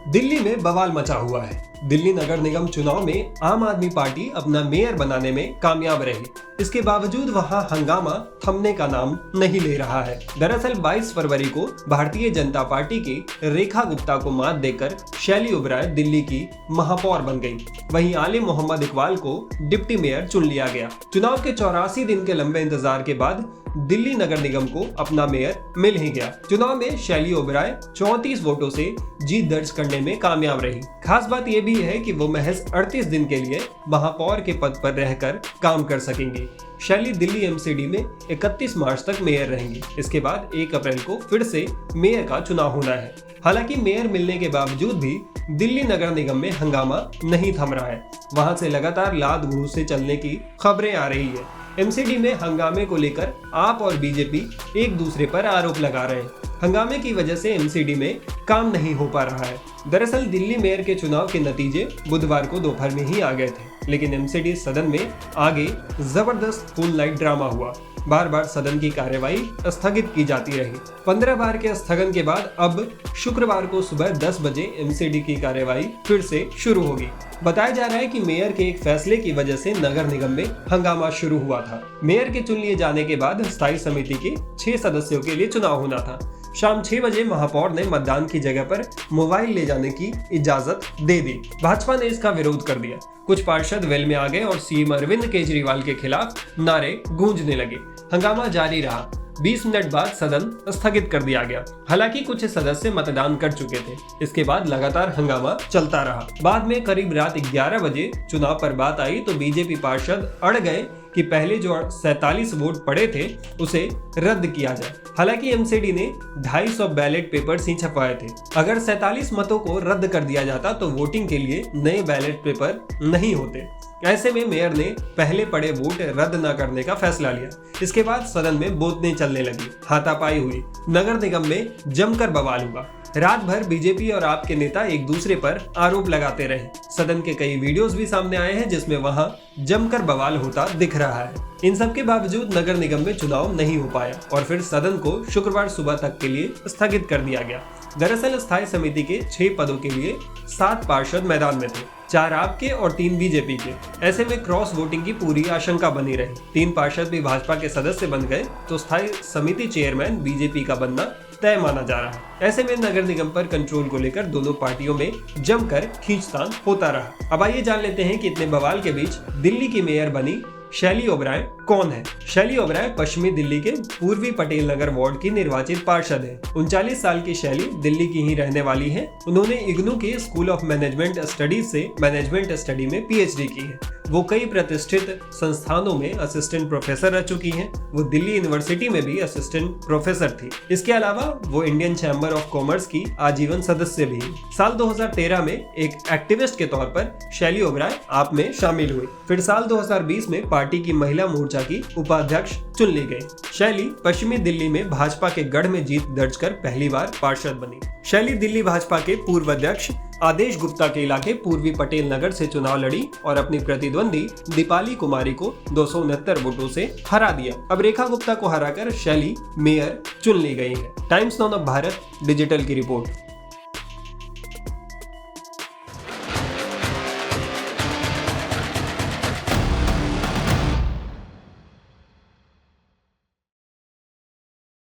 दिल्ली में बवाल मचा हुआ है। दिल्ली नगर निगम चुनाव में आम आदमी पार्टी अपना मेयर बनाने में कामयाब रही। इसके बावजूद वहां हंगामा थमने का नाम नहीं ले रहा है। दरअसल 22 फरवरी को भारतीय जनता पार्टी की रेखा गुप्ता को मात देकर शैली ओबराय दिल्ली की महापौर बन गई। वहीं आलिम मोहम्मद इकबाल को डिप्टी मेयर चुन लिया गया। चुनाव के 84 दिन के लंबे इंतजार के बाद दिल्ली नगर निगम को अपना मेयर मिल ही गया। चुनाव में शैली ओबराय 34 वोटों से जीत दर्ज करने में कामयाब रही। खास बात यह भी है कि वो महज 38 दिन के लिए महापौर के पद पर रहकर काम कर सकेंगी। शैली दिल्ली एमसीडी में 31 मार्च तक मेयर रहेंगी। इसके बाद 1 अप्रैल को फिर से मेयर का चुनाव होना है। हालांकि मेयर मिलने के बावजूद भी दिल्ली नगर निगम में हंगामा नहीं थम रहा है। वहां से लगातार लात घूंसे चलने की खबरें आ रही है। एमसीडी में हंगामे को लेकर आप और बीजेपी एक दूसरे पर आरोप लगा रहे हैं। हंगामे की वजह से एमसीडी में काम नहीं हो पा रहा है। दरअसल दिल्ली मेयर के चुनाव के नतीजे बुधवार को दोपहर में ही आ गए थे, लेकिन एमसीडी सदन में आगे जबरदस्त फुल नाइट ड्रामा हुआ। बार बार सदन की कार्यवाही स्थगित की जाती रही। 15 बार के स्थगन के बाद अब शुक्रवार को सुबह 10 बजे एमसीडी की कार्यवाही फिर से शुरू होगी। बताया जा रहा है कि मेयर के एक फैसले की वजह से नगर निगम में हंगामा शुरू हुआ था। मेयर के चुन लिए जाने के बाद स्थायी समिति के 6 सदस्यों के लिए चुनाव होना था। शाम 6 बजे महापौर ने मतदान की जगह पर मोबाइल ले जाने की इजाजत दे दी। भाजपा ने इसका विरोध कर दिया। कुछ पार्षद वेल में आ गए और सीएम अरविंद केजरीवाल के खिलाफ नारे गूंजने लगे। हंगामा जारी रहा। 20 मिनट बाद सदन स्थगित कर दिया गया। हालांकि कुछ सदस्य मतदान कर चुके थे। इसके बाद लगातार हंगामा चलता रहा। बाद में करीब रात 11 बजे चुनाव पर बात आई तो बीजेपी पार्षद अड़ गए कि पहले जो 47 वोट पड़े थे उसे रद्द किया जाए। हालांकि एमसीडी ने 250 बैलेट पेपर्स ही छपवाए थे। अगर 47 मतों को रद्द कर दिया जाता तो वोटिंग के लिए नए बैलेट पेपर नहीं होते। ऐसे में मेयर ने पहले पड़े वोट रद्द न करने का फैसला लिया। इसके बाद सदन में बोतलें चलने लगी, हाथापाई हुई। नगर निगम में जमकर बवाल हुआ। रात भर बीजेपी और आप के नेता एक दूसरे पर आरोप लगाते रहे। सदन के कई वीडियोस भी सामने आए हैं जिसमें वहां जमकर बवाल होता दिख रहा है। इन सब के बावजूद नगर निगम में चुनाव नहीं हो पाया और फिर सदन को शुक्रवार सुबह तक के लिए स्थगित कर दिया गया। दरअसल स्थायी समिति के 6 पदों के लिए 7 पार्षद मैदान में थे, 4 आपके और 3 बीजेपी के। ऐसे में क्रॉस वोटिंग की पूरी आशंका बनी रही। 3 पार्षद भी भाजपा के सदस्य बन गए तो स्थायी समिति चेयरमैन बीजेपी का बनना तय माना जा रहा है। ऐसे में नगर निगम पर कंट्रोल को लेकर दोनों पार्टियों में जमकर खींचतान होता रहा। अब आइए जान लेते हैं कि इतने बवाल के बीच दिल्ली की मेयर बनी शैली ओबराय कौन है। शैली ओबराय पश्चिमी दिल्ली के पूर्वी पटेल नगर वार्ड की निर्वाचित पार्षद है। 39 साल की शैली दिल्ली की ही रहने वाली है। उन्होंने इग्नू के स्कूल ऑफ मैनेजमेंट स्टडीज से मैनेजमेंट स्टडी में पीएचडी की है। वो कई प्रतिष्ठित संस्थानों में असिस्टेंट प्रोफेसर रह चुकी हैं। वो दिल्ली यूनिवर्सिटी में भी असिस्टेंट प्रोफेसर थी। इसके अलावा वो इंडियन चैम्बर ऑफ कॉमर्स की आजीवन सदस्य भी है। साल 2013 में एक एक्टिविस्ट के तौर पर शैली ओबराय आप में शामिल हुई। फिर साल 2020 में पार्टी की महिला मोर्चा की उपाध्यक्ष चुन ली गई। शैली पश्चिमी दिल्ली में भाजपा के गढ़ में जीत दर्ज कर पहली बार पार्षद बनी। शैली दिल्ली भाजपा के पूर्व अध्यक्ष आदेश गुप्ता के इलाके पूर्वी पटेल नगर से चुनाव लड़ी और अपनी प्रतिद्वंदी दीपाली कुमारी को 269 वोटों से हरा दिया। अब रेखा गुप्ता को हराकर शैली मेयर चुन ली गई है। Times now of Bharat digital की रिपोर्ट।